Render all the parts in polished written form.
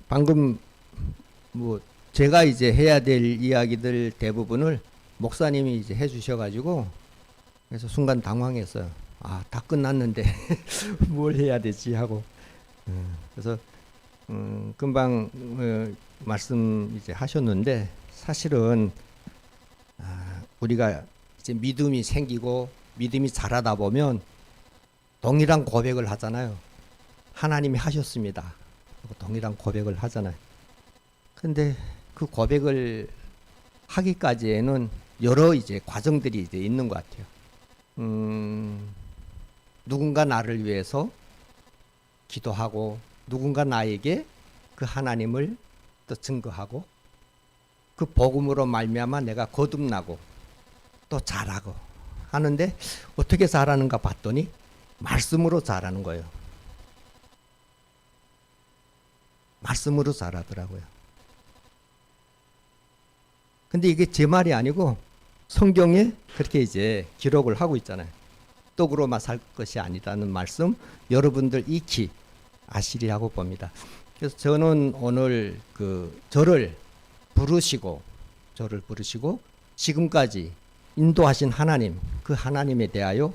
방금 뭐 제가 이제 해야 될 이야기들 대부분을 목사님이 이제 해주셔가지고 그래서 순간 당황했어요. 아, 다 끝났는데 뭘 해야 되지 하고. 그래서 금방 말씀 이제 하셨는데 사실은 우리가 이제 믿음이 생기고 믿음이 자라다 보면 동일한 고백을 하잖아요. 하나님이 하셨습니다. 동일한 고백을 하잖아요. 근데 그 고백을 하기까지에는 여러 이제 과정들이 이제 있는 것 같아요. 누군가 나를 위해서 기도하고 누군가 나에게 그 하나님을 또 증거하고 그 복음으로 말미암아 내가 거듭나고 또 잘하고 하는데 어떻게 잘하는가 봤더니 말씀으로 잘하는 거예요. 말씀으로 잘하더라고요. 근데 이게 제 말이 아니고 성경에 그렇게 이제 기록을 하고 있잖아요. 떡으로만 살 것이 아니라는 말씀 여러분들 익히 아시리라고 봅니다. 그래서 저는 오늘 저를 부르시고 지금까지 인도하신 하나님, 그 하나님에 대하여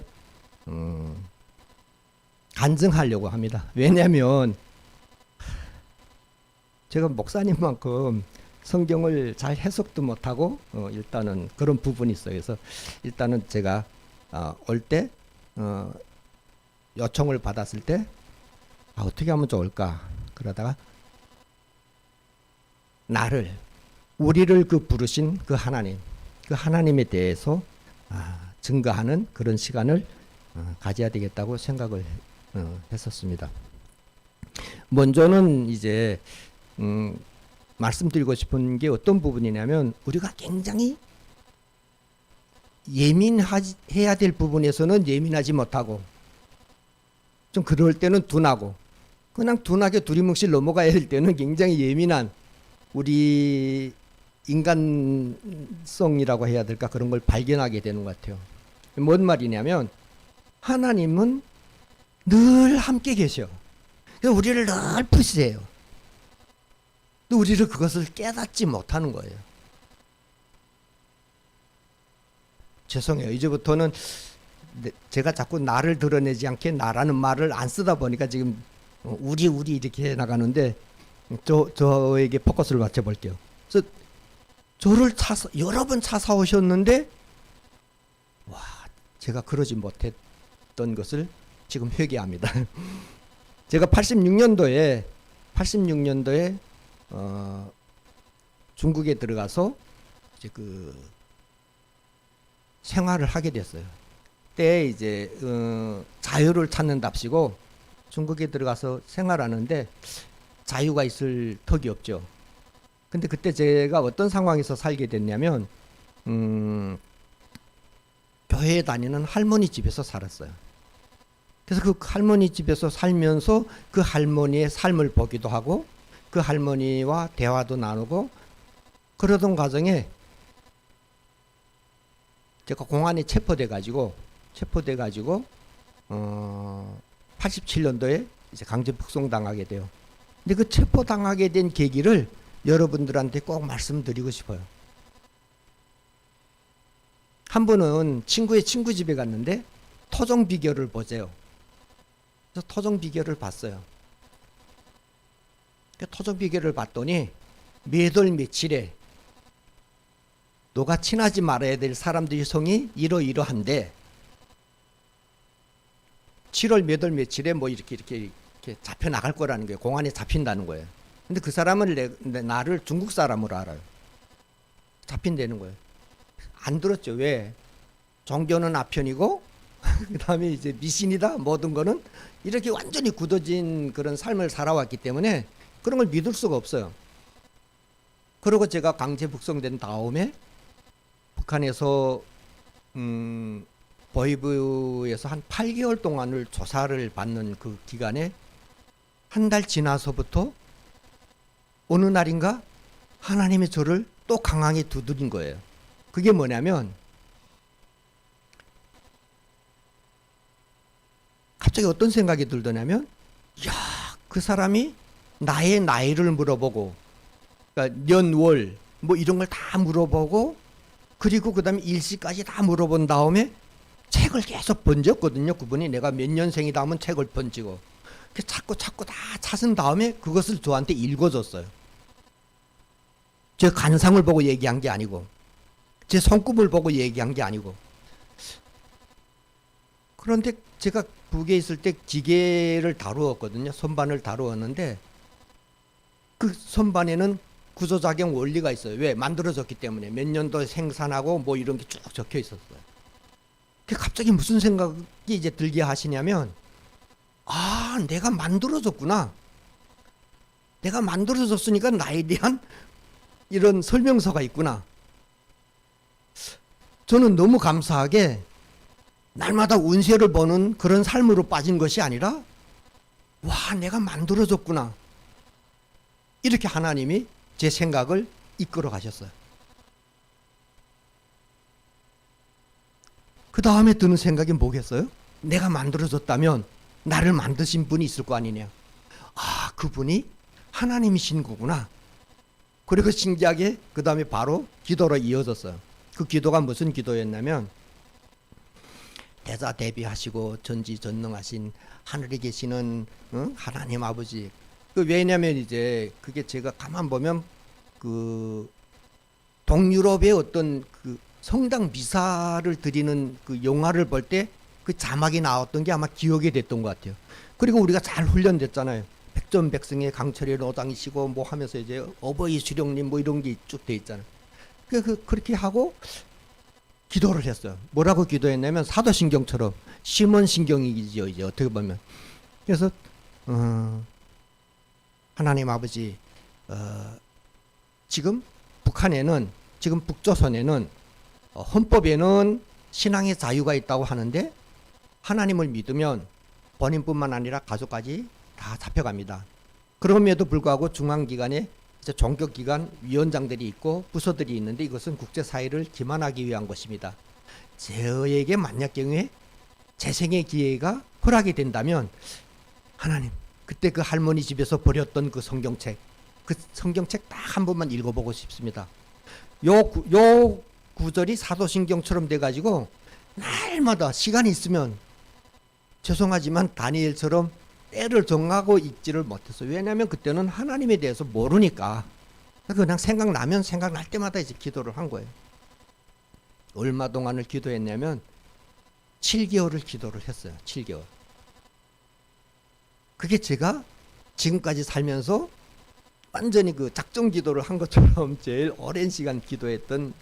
간증하려고 합니다. 왜냐하면 제가 목사님만큼 성경을 잘 해석도 못하고 일단은 그런 부분이 있어요. 그래서 일단은 제가 올 때 요청을 받았을 때 어떻게 하면 좋을까 그러다가 우리를 부르신 그 하나님에 대해서 증거하는 그런 시간을 가져야 되겠다고 생각을 했었습니다. 먼저는 이제 말씀드리고 싶은 게 어떤 부분이냐면 우리가 굉장히 예민해야 될 부분에서는 예민하지 못하고 좀 그럴 때는 둔하고 그냥 둔하게 두리뭉실 넘어가야 할 때는 굉장히 예민한 우리 인간성이라고 해야 될까 그런 걸 발견하게 되는 것 같아요. 뭔 말이냐면 하나님은 늘 함께 계셔. 그래서 우리를 늘 푸시세요. 또 우리를 그것을 깨닫지 못하는 거예요. 죄송해요. 이제부터는 제가 자꾸 나를 드러내지 않게 나라는 말을 안 쓰다 보니까 지금 우리 이렇게 나가는데 저에게 포커스를 맞춰볼게요. 그래서 저를 여러 번 찾아오셨는데 제가 그러지 못했던 것을 지금 회개합니다. 제가 86년도에 중국에 들어가서 이제 생활을 하게 됐어요. 그때 이제 자유를 찾는답시고 중국에 들어가서 생활하는데 자유가 있을 턱이 없죠. 근데 그때 제가 어떤 상황에서 살게 됐냐면 교회에 다니는 할머니 집에서 살았어요. 그래서 그 할머니 집에서 살면서 그 할머니의 삶을 보기도 하고 그 할머니와 대화도 나누고 그러던 과정에 제가 공안에 체포돼 가지고 87년도에 이제 강제 북송당하게 돼요. 근데 그 체포당하게 된 계기를 여러분들한테 꼭 말씀드리고 싶어요. 한 번은 친구의 친구 집에 갔는데 토종 비결을 보세요. 그래서 토종 비결을 봤어요. 토종 비결을 봤더니 몇 월 며칠에 너가 친하지 말아야 될 사람들의 성이 이러이러한데 7월 몇 월 며칠에 뭐 이렇게 잡혀 나갈 거라는 거예요. 공안에 잡힌다는 거예요. 근데 그 사람은 나를 중국 사람으로 알아요. 잡힌다는 거예요. 안 들었죠. 왜? 종교는 아편이고 그 다음에 이제 미신이다 모든 거는 이렇게 완전히 굳어진 그런 삶을 살아왔기 때문에 그런 걸 믿을 수가 없어요. 그리고 제가 강제 북송된 다음에 북한에서 보이부에서 한 8개월 동안을 조사를 받는 그 기간에 한 달 지나서부터 어느 날인가 하나님의 저를 또 강하게 두드린 거예요. 그게 뭐냐면 갑자기 어떤 생각이 들더냐면 야, 그 사람이 나의 나이를 물어보고, 그러니까 년, 월, 뭐 이런 걸 다 물어보고, 그리고 그 다음에 일시까지 다 물어본 다음에 책을 계속 번졌거든요. 그분이 내가 몇 년생이다 하면 책을 번지고. 자꾸 다 찾은 다음에 그것을 저한테 읽어줬어요. 제 관상을 보고 얘기한 게 아니고, 제 손금을 보고 얘기한 게 아니고. 그런데 제가 북에 있을 때 기계를 다루었거든요. 선반을 다루었는데 그 선반에는 구조작용 원리가 있어요. 왜? 만들어졌기 때문에. 몇 년도 생산하고 뭐 이런 게 쭉 적혀 있었어요. 갑자기 무슨 생각이 이제 들게 하시냐면, 아, 내가 만들어졌구나. 내가 만들어졌으니까 나에 대한 이런 설명서가 있구나. 저는 너무 감사하게 날마다 운세를 보는 그런 삶으로 빠진 것이 아니라, 와, 내가 만들어졌구나. 이렇게 하나님이 제 생각을 이끌어 가셨어요. 그 다음에 드는 생각이 뭐겠어요? 내가 만들어졌다면 나를 만드신 분이 있을 거 아니냐. 아, 그분이 하나님이신 거구나. 그리고 신기하게 그 다음에 바로 기도로 이어졌어요. 그 기도가 무슨 기도였냐면, 대자 대비하시고 전지전능하신 하늘에 계시는 하나님 아버지. 왜냐면 이제 그게 제가 가만 보면 그 동유럽의 어떤 그 성당 미사를 드리는 그 영화를 볼 때 그 자막이 나왔던 게 아마 기억이 됐던 것 같아요. 그리고 우리가 잘 훈련됐잖아요. 백전백승의 강철의 노장이시고 뭐 하면서 이제 어버이 수령님 뭐 이런 게 쭉 돼 있잖아요. 그렇게 하고 기도를 했어요. 뭐라고 기도했냐면 사도신경처럼 시몬신경이죠, 이제 어떻게 보면. 그래서 하나님 아버지, 지금 북한에는, 지금 북조선에는 헌법에는 신앙의 자유가 있다고 하는데 하나님을 믿으면 본인뿐만 아니라 가족까지 다 잡혀갑니다. 그럼에도 불구하고 중앙기관에 이제 종교기관 위원장들이 있고 부서들이 있는데 이것은 국제사회를 기만하기 위한 것입니다. 저에게 만약 경우에 재생의 기회가 허락이 된다면 하나님, 그때 그 할머니 집에서 버렸던 그 성경책, 그 성경책 딱 한 번만 읽어보고 싶습니다. 요 구절이 사도신경처럼 돼가지고 날마다 시간이 있으면, 죄송하지만 다니엘처럼 때를 정하고 읽지를 못했어요. 왜냐하면 그때는 하나님에 대해서 모르니까 그냥 생각나면 생각날 때마다 이제 기도를 한 거예요. 얼마 동안을 기도했냐면 7개월을 기도를 했어요. 7개월. 그게 제가 지금까지 살면서 완전히 그 작정 기도를 한 것처럼 제일 오랜 시간 기도했던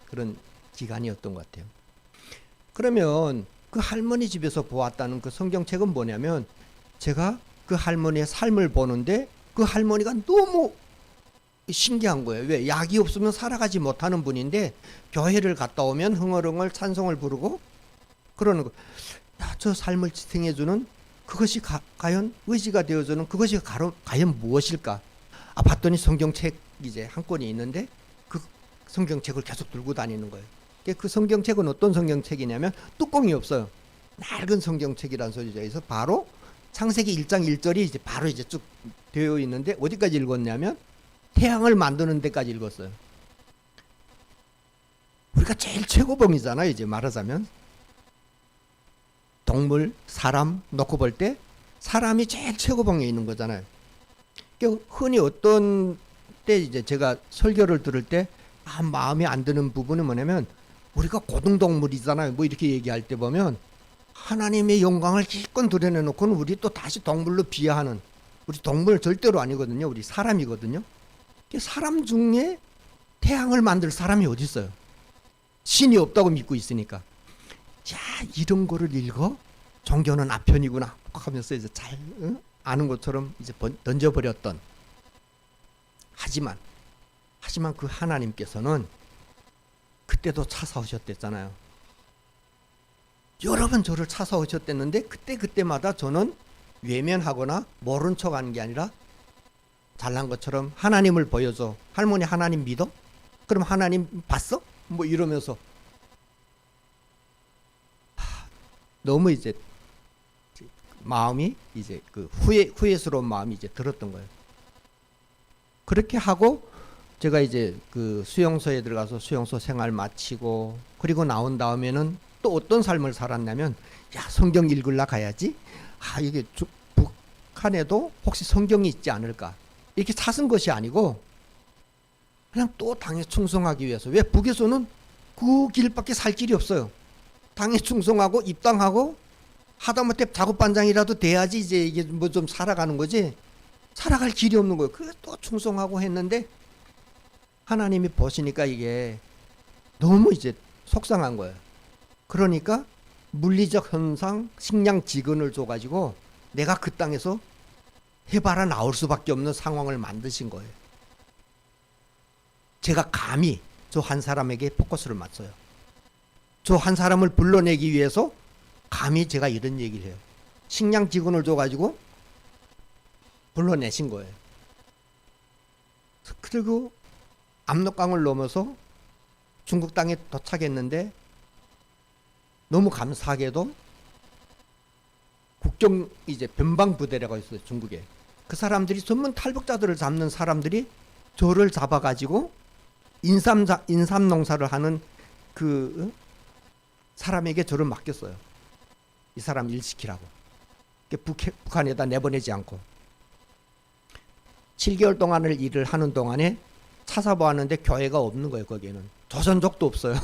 그런 기간이었던 것 같아요. 그러면 그 할머니 집에서 보았다는 그 성경책은 뭐냐면, 제가 그 할머니의 삶을 보는데 그 할머니가 너무 신기한 거예요. 왜? 약이 없으면 살아가지 못하는 분인데 교회를 갔다 오면 흥얼흥얼 찬송을 부르고 그러는 거. 야, 저 삶을 지탱해주는 그것이 과연 의지가 되어주는 그것이 과연 무엇일까? 아, 봤더니 성경책 이제 한 권이 있는데 그 성경책을 계속 들고 다니는 거예요. 그 성경책은 어떤 성경책이냐면 뚜껑이 없어요. 낡은 성경책이라는 소리죠. 그래서 바로 창세기 1장 1절이 이제 바로 이제 쭉 되어 있는데 어디까지 읽었냐면 태양을 만드는 데까지 읽었어요. 우리가 제일 최고봉이잖아요. 이제 말하자면 동물, 사람 놓고 볼 때 사람이 제일 최고봉에 있는 거잖아요. 흔히 어떤 때 이제 제가 설교를 들을 때 마음에 안 드는 부분은 뭐냐면, 우리가 고등동물이잖아요. 뭐 이렇게 얘기할 때 보면 하나님의 영광을 실컷 드러내놓고는 우리 또 다시 동물로 비하하는, 우리 동물 절대로 아니거든요. 우리 사람이거든요. 사람 중에 태양을 만들 사람이 어디 있어요? 신이 없다고 믿고 있으니까. 자, 이런 거를 읽어 종교는 아편이구나 하면서 이제 잘 아는 것처럼 이제 던져버렸던. 하지만 그 하나님께서는 그때도 찾아오셨댔잖아요. 여러 번 저를 찾아오셨댔는데 그때마다 저는 외면하거나 모른 척 하는 게 아니라 잘난 것처럼 하나님을 보여줘. 할머니 하나님 믿어? 그럼 하나님 봤어? 뭐 이러면서 너무 이제 마음이 이제 그 후회스러운 마음이 이제 들었던 거예요. 그렇게 하고 제가 이제 그 수용소에 들어가서 수용소 생활 마치고 그리고 나온 다음에는 또 어떤 삶을 살았냐면, 야, 성경 읽으려 가야지. 아, 이게 북한에도 혹시 성경이 있지 않을까, 이렇게 찾은 것이 아니고 그냥 또 당에 충성하기 위해서. 왜? 북에서는 그 길밖에 살 길이 없어요. 당에 충성하고 입당하고 하다못해 작업반장이라도 돼야지 이제 이게 뭐 좀 살아가는 거지, 살아갈 길이 없는 거예요. 그래 또 충성하고 했는데 하나님이 보시니까 이게 너무 이제 속상한 거예요. 그러니까 물리적 현상, 식량 지근을 줘가지고 내가 그 땅에서 해봐라 나올 수밖에 없는 상황을 만드신 거예요. 제가 감히 저 한 사람에게 포커스를 맞춰요. 저 한 사람을 불러내기 위해서 감히 제가 이런 얘기를 해요. 식량 지근을 줘가지고 불러내신 거예요. 그리고 압록강을 넘어서 중국 땅에 도착했는데 너무 감사하게도 국경 이제 변방 부대라고 있어요, 중국에. 그 사람들이 전문 탈북자들을 잡는 사람들이 저를 잡아가지고 인삼 농사를 하는 그 사람에게 저를 맡겼어요. 이 사람 일 시키라고. 북한에다 내보내지 않고 7개월 동안을 일을 하는 동안에 찾아보았는데 교회가 없는 거예요. 거기에는 조선족도 없어요.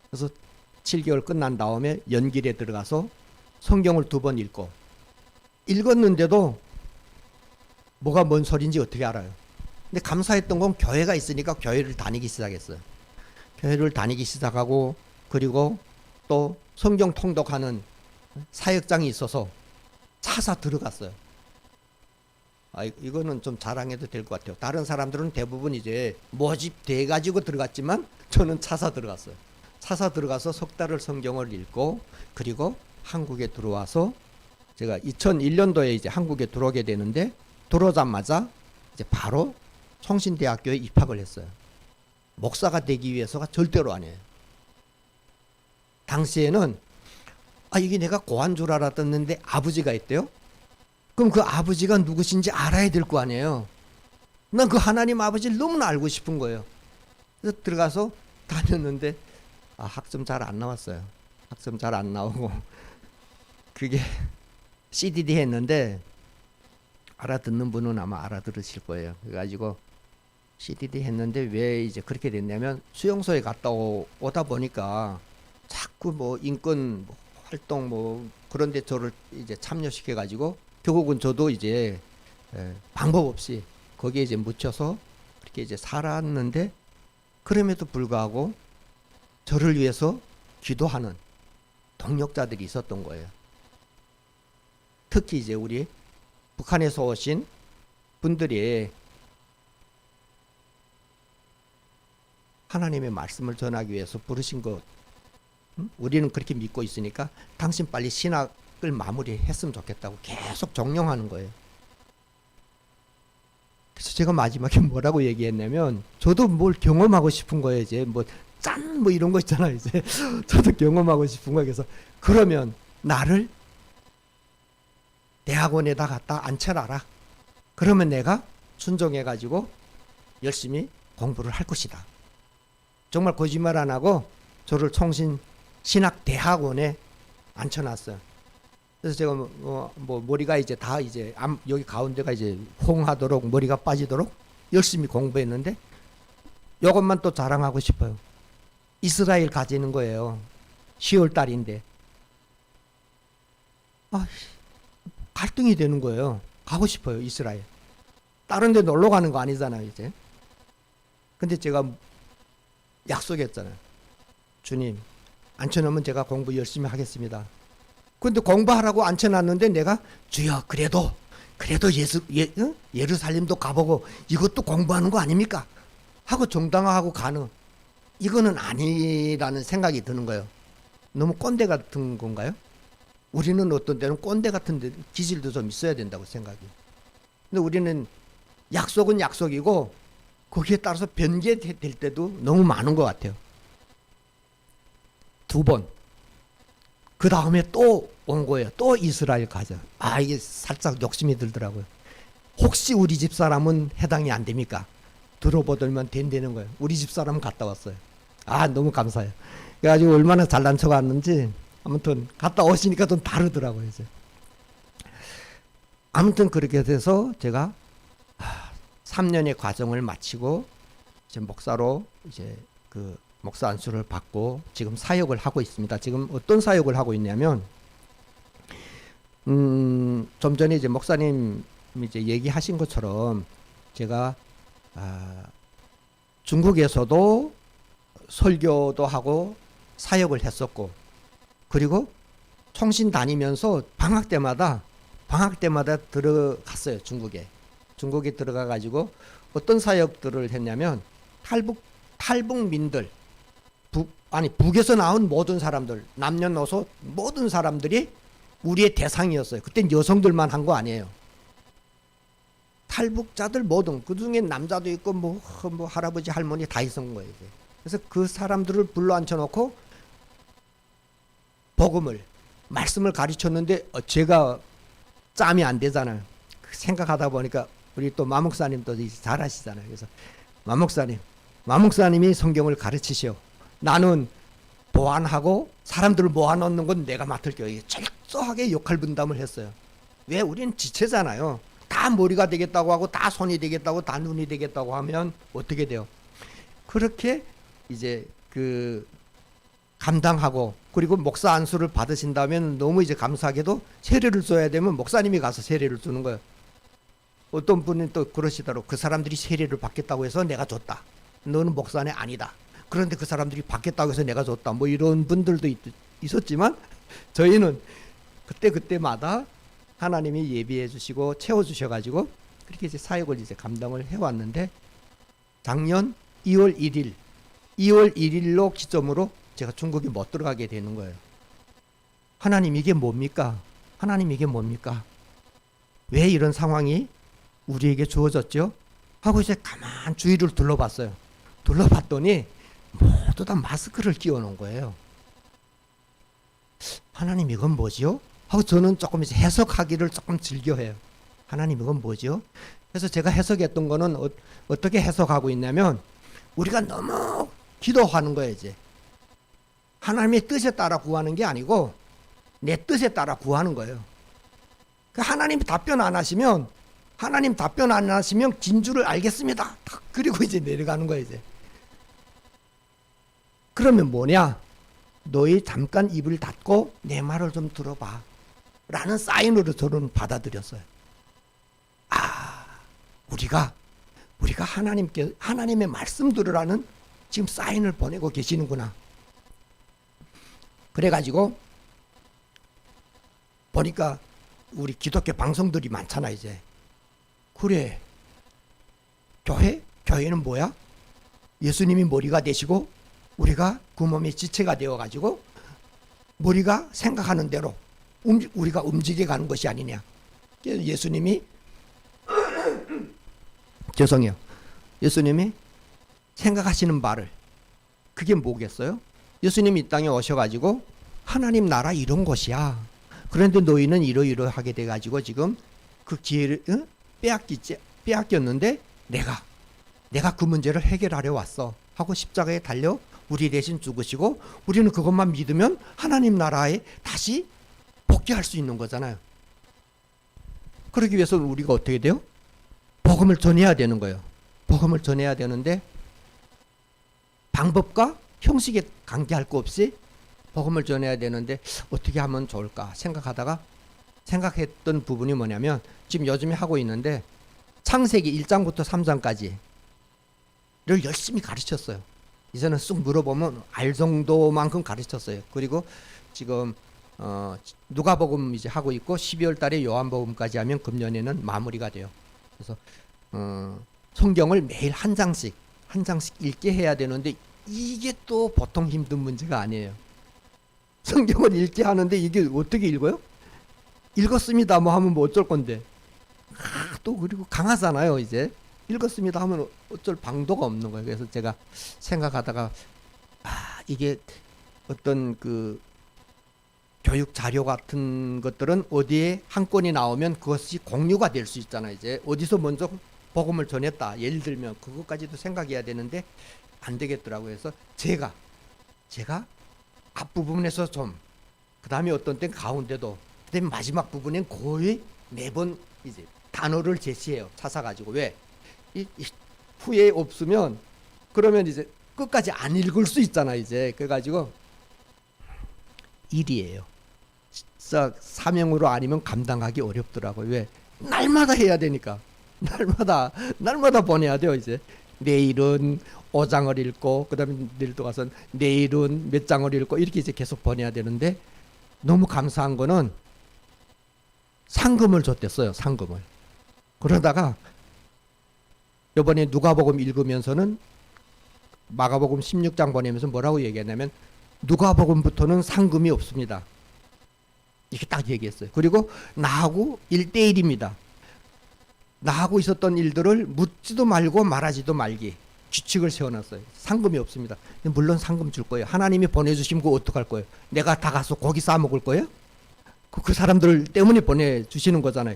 그래서 7개월 끝난 다음에 연길에 들어가서 성경을 2번 읽었는데도 뭐가 뭔 소리인지 어떻게 알아요. 근데 감사했던 건 교회가 있으니까 교회를 다니기 시작했어요. 교회를 다니기 시작하고 그리고 또 성경 통독하는 사역장이 있어서 찾아 들어갔어요. 아, 이거는 좀 자랑해도 될 것 같아요. 다른 사람들은 대부분 이제 모집돼 가지고 들어갔지만 저는 찾아 들어갔어요. 찾아 들어가서 석 달을 성경을 읽고 그리고 한국에 들어와서 제가 2001년도에 이제 한국에 들어오게 되는데 들어오자마자 이제 바로 총신대학교에 입학을 했어요. 목사가 되기 위해서가 절대로 아니에요. 당시에는 이게 내가 고한 줄 알았는데 아버지가 있대요. 그럼 그 아버지가 누구신지 알아야 될 거 아니에요. 난 그 하나님 아버지를 너무나 알고 싶은 거예요. 그래서 들어가서 다녔는데 학점 잘 안 나왔어요. 학점 잘 안 나오고 그게 CDD 했는데 알아듣는 분은 아마 알아들으실 거예요. 그래가지고 CDD 했는데 왜 이제 그렇게 됐냐면 수용소에 갔다 오다 보니까 자꾸 뭐 인권 활동 뭐 그런데 저를 이제 참여시켜 가지고 결국은 저도 이제 방법 없이 거기에 이제 묻혀서 그렇게 이제 살았는데 그럼에도 불구하고 저를 위해서 기도하는 동력자들이 있었던 거예요. 특히 이제 우리 북한에서 오신 분들이 하나님의 말씀을 전하기 위해서 부르신 것, 우리는 그렇게 믿고 있으니까 당신 빨리 신학을 마무리했으면 좋겠다고 계속 종용하는 거예요. 그래서 제가 마지막에 뭐라고 얘기했냐면 저도 뭘 경험하고 싶은 거예요. 이제 뭐 짠 뭐 이런 거 있잖아요. 이제 저도 경험하고 싶은 거예요. 그래서 그러면 나를 대학원에다 갖다 앉혀놔라. 그러면 내가 순종해가지고 열심히 공부를 할 것이다. 정말 거짓말 안 하고 저를 신학대학원에 앉혀놨어요. 그래서 제가 뭐 머리가 이제 다 이제 여기 가운데가 이제 홍하도록 머리가 빠지도록 열심히 공부했는데 이것만 또 자랑하고 싶어요. 이스라엘 가지는 거예요. 10월 달인데 갈등이 되는 거예요. 가고 싶어요. 이스라엘. 다른 데 놀러 가는 거 아니잖아요. 이제. 근데 제가 약속했잖아요. 주님, 앉혀놓으면 제가 공부 열심히 하겠습니다. 근데 공부하라고 앉혀놨는데 내가 주여 그래도 예루살렘도 가보고 이것도 공부하는 거 아닙니까? 하고 정당화하고 가는, 이거는 아니라는 생각이 드는 거예요. 너무 꼰대 같은 건가요? 우리는 어떤 때는 꼰대 같은 데 기질도 좀 있어야 된다고 생각해요. 근데 우리는 약속은 약속이고 거기에 따라서 변개될 때도 너무 많은 것 같아요. 2번. 그 다음에 또 온 거예요. 또 이스라엘 가자. 이게 살짝 욕심이 들더라고요. 혹시 우리 집 사람은 해당이 안 됩니까? 들어보더만 된다는 거예요. 우리 집 사람 갔다 왔어요. 아, 너무 감사해요. 그래가지고 얼마나 잘난 척 왔는지 아무튼 갔다 오시니까 좀 다르더라고요. 이제. 아무튼 그렇게 돼서 제가 3년의 과정을 마치고 이제 목사로 이제 그 목사 안수를 받고 지금 사역을 하고 있습니다. 지금 어떤 사역을 하고 있냐면 좀 전에 이제 목사님 이제 얘기하신 것처럼 제가 중국에서도 설교도 하고 사역을 했었고, 그리고 총신 다니면서 방학 때마다 들어갔어요. 중국에 들어가 가지고 어떤 사역들을 했냐면 탈북민들, 북에서 나온 모든 사람들, 남녀노소 모든 사람들이 우리의 대상이었어요. 그땐 여성들만 한 거 아니에요. 탈북자들 모든, 그 중에 남자도 있고 뭐 할아버지 할머니 다 있었던 거예요. 이제. 그래서 그 사람들을 불러 앉혀놓고 말씀을 가르쳤는데 제가 짬이 안 되잖아요. 생각하다 보니까 우리 또 마목사님도 잘 아시잖아요. 그래서 마목사님이 성경을 가르치시오. 나는 보완하고 사람들을 모아놓는 건 내가 맡을게요. 철저하게 역할 분담을 했어요. 왜? 우리는 지체잖아요. 다 머리가 되겠다고 하고 다 손이 되겠다고 다 눈이 되겠다고 하면 어떻게 돼요? 그렇게 이제 그 감당하고, 그리고 목사 안수를 받으신다면 너무 이제 감사하게도 세례를 줘야 되면 목사님이 가서 세례를 주는 거예요. 어떤 분은 또 그러시더라고. 그 사람들이 세례를 받겠다고 해서 내가 줬다. 너는 목사네 아니다. 그런데 그 사람들이 받겠다고 해서 내가 줬다. 뭐 이런 분들도 있었지만 저희는 그때마다 하나님이 예비해 주시고 채워 주셔 가지고 그렇게 이제 사역을 이제 감당을 해 왔는데, 작년 2월 1일로 기점으로 제가 중국에 못 들어가게 되는 거예요. 하나님 이게 뭡니까? 왜 이런 상황이 우리에게 주어졌죠? 하고 이제 가만 주위를 둘러봤어요. 둘러봤더니 모두 다 마스크를 끼워 놓은 거예요. 하나님 이건 뭐지요? 하고 저는 조금 이제 해석하기를 조금 즐겨해요. 하나님 이건 뭐지요? 그래서 제가 해석했던 거는 어떻게 해석하고 있냐면, 우리가 너무 기도하는 거예요. 이제 하나님의 뜻에 따라 구하는 게 아니고 내 뜻에 따라 구하는 거예요. 하나님이 답변 안 하시면 긴 줄을 알겠습니다. 그리고 이제 내려가는 거예요. 이제. 그러면 뭐냐? 너희 잠깐 입을 닫고 내 말을 좀 들어봐 라는 사인으로 저는 받아들였어요. 우리가 하나님의 말씀 들으라는 지금 사인을 보내고 계시는구나. 그래가지고 보니까 우리 기독교 방송들이 많잖아. 이제 그래, 교회는 뭐야? 예수님이 머리가 되시고 우리가 그 몸의 지체가 되어가지고 머리가 생각하는 대로 우리가 움직여 가는 것이 아니냐. 예수님이 예수님이 생각하시는 바를, 그게 뭐겠어요? 예수님이 이 땅에 오셔가지고 하나님 나라 이런 것이야. 그런데 너희는 이러이러하게 돼가지고 지금 그 기회를 빼앗겼는데 내가 그 문제를 해결하려 왔어 하고 십자가에 달려 우리 대신 죽으시고, 우리는 그것만 믿으면 하나님 나라에 다시 복귀할 수 있는 거잖아요. 그러기 위해서는 우리가 어떻게 돼요? 복음을 전해야 되는 거예요. 복음을 전해야 되는데 방법과 형식에 관계할 거 없이 복음을 전해야 되는데 어떻게 하면 좋을까 생각했던 부분이 뭐냐면, 지금 요즘에 하고 있는데 창세기 1장부터 3장까지를 열심히 가르쳤어요. 이제는 쑥 물어보면 알 정도만큼 가르쳤어요. 그리고 지금 누가복음 이제 하고 있고 12월 달에 요한복음까지 하면 금년에는 마무리가 돼요. 그래서 성경을 매일 한 장씩 읽게 해야 되는데 이게 또 보통 힘든 문제가 아니에요. 성경을 읽게 하는데 이게 어떻게 읽어요? 읽었습니다 뭐 하면 뭐 어쩔 건데. 또 그리고 강하잖아요. 이제 읽었습니다 하면 어쩔 방도가 없는 거예요. 그래서 제가 생각하다가 이게 어떤 그 교육 자료 같은 것들은 어디에 한 건이 나오면 그것이 공유가 될 수 있잖아요. 이제 어디서 먼저 복음을 전했다. 예를 들면 그것까지도 생각해야 되는데 안 되겠더라고요. 그래서 제가 앞부분에서 좀, 그다음에 어떤 땐 가운데도, 그다음에 마지막 부분엔 거의 매번 이제 단어를 제시해요. 찾아가지고. 왜? 이 후에 없으면 그러면 이제 끝까지 안 읽을 수 있잖아. 이제 그래가지고 일이에요. 진짜 사명으로 아니면 감당하기 어렵더라고요. 왜? 날마다 해야 되니까. 날마다 보내야 돼요. 이제 내일은 5장을 읽고, 그다음에 내일 또 가서 내일은 몇 장을 읽고, 이렇게 이제 계속 보내야 되는데, 너무 감사한 거는 상금을 줬댔어요. 상금을. 그러다가 이번에 누가복음 읽으면서는 마가복음 16장 보내면서 뭐라고 얘기했냐면, 누가복음부터는 상금이 없습니다. 이렇게 딱 얘기했어요. 그리고 나하고 1대1입니다. 나하고 있었던 일들을 묻지도 말고 말하지도 말기, 규칙을 세워놨어요. 상금이 없습니다. 물론 상금 줄 거예요. 하나님이 보내주시면 그거 어떡할 거예요? 내가 다 가서 고기 싸먹을 거예요? 그 사람들 때문에 보내주시는 거잖아요.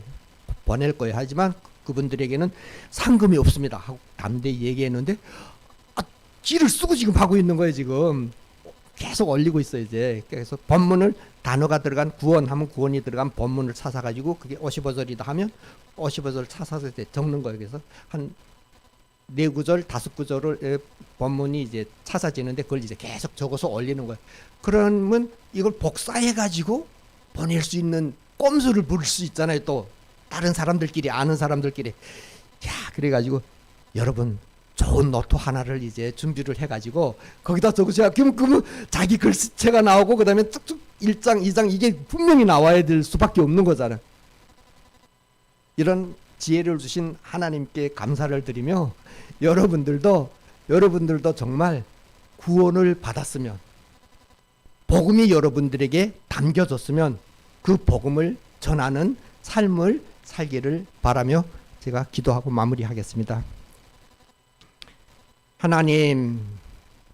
보낼 거예요. 하지만 그분들에게는 상금이 없습니다 하고 담대히 얘기했는데, 기를 쓰고 지금 하고 있는 거예요. 지금 계속 올리고 있어요. 이제 그래서 본문을, 단어가 들어간 구원하면 구원이 들어간 본문을 찾아가지고, 그게 55절이다 하면 55절 찾아서 이제 적는 거예요. 그래서 한 4구절 5구절을 본문이 이제 찾아지는데 그걸 이제 계속 적어서 올리는 거예요. 그러면 이걸 복사해 가지고 보낼 수 있는 꼼수를 부릴 수 있잖아요. 또 다른 사람들끼리, 아는 사람들끼리. 야, 그래가지고 여러분 좋은 노트 하나를 이제 준비를 해가지고 거기다 적으셔야, 그러면 자기 글씨체가 나오고, 그 다음에 쭉쭉 1장 2장 이게 분명히 나와야 될 수밖에 없는 거잖아요. 이런 지혜를 주신 하나님께 감사를 드리며, 여러분들도 정말 구원을 받았으면, 복음이 여러분들에게 담겨졌으면 그 복음을 전하는 삶을 살기를 바라며 제가 기도하고 마무리하겠습니다. 하나님,